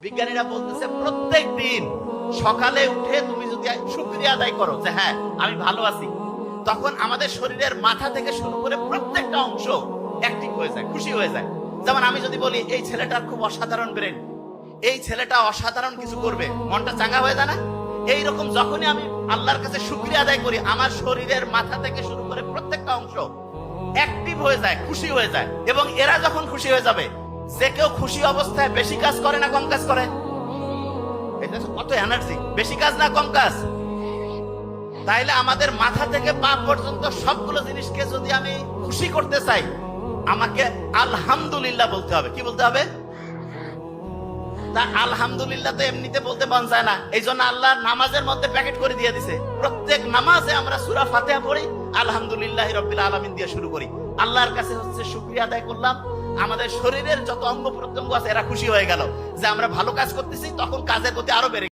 বিজ্ঞানীরা বলতেছে প্রত্যেক দিন সকালে উঠে তুমি যদি শুকরিয়া আদায় করো যে হ্যাঁ আমি ভালো আছি, তখন আমাদের শরীরের মাথা থেকে শুরু করে প্রত্যেকটা অংশ অ্যাক্টিভ হয়ে যায়, খুশি হয়ে যায়। যেমন আমি যদি বলি এই ছেলেটার খুব অসাধারণ ব্রেন, এই ছেলেটা অসাধারণ কিছু করবে, মনটা চাঙ্গা হয়ে যায় না? এইরকম যখনই আমি আল্লাহর কাছে শুকরিয়া আদায় করি, আমার শরীরের মাথা থেকে শুরু করে প্রত্যেকটা অংশ অ্যাক্টিভ হয়ে যায়, খুশি হয়ে যায়। এবং এরা যখন খুশি হয়ে যাবে, যে কেউ খুশি অবস্থায় বেশি কাজ করে না কম কাজ করে? এটা কত এনার্জি, বেশি কাজ না কম কাজ? তাইলে আমাদের মাথা থেকে পা পর্যন্ত সবগুলো জিনিসকে যদি আমি খুশি করতে চাই, আমাকে আলহামদুলিল্লাহ বলতে হবে। কি বলতে হবে? তা আলহামদুলিল্লাহ তো এমনিতে বলতে মন চায় না, এই জন্য আল্লাহ নামাজের মধ্যে প্যাকেট করে দিয়ে দিছে। প্রত্যেক নামাজে আমরা সূরা ফাতিহা পড়ি, আলহামদুলিল্লাহি রাব্বিল আলামিন দিয়ে শুরু করি। আল্লাহর কাছে হচ্ছে শুকরিয়া আদায় করলাম, আমাদের শরীরের যত অঙ্গ প্রত্যঙ্গ আছে এরা খুশি হয়ে গেল যে আমরা ভালো কাজ করতেছি, তখন কাজের গতি আরো বেড়ে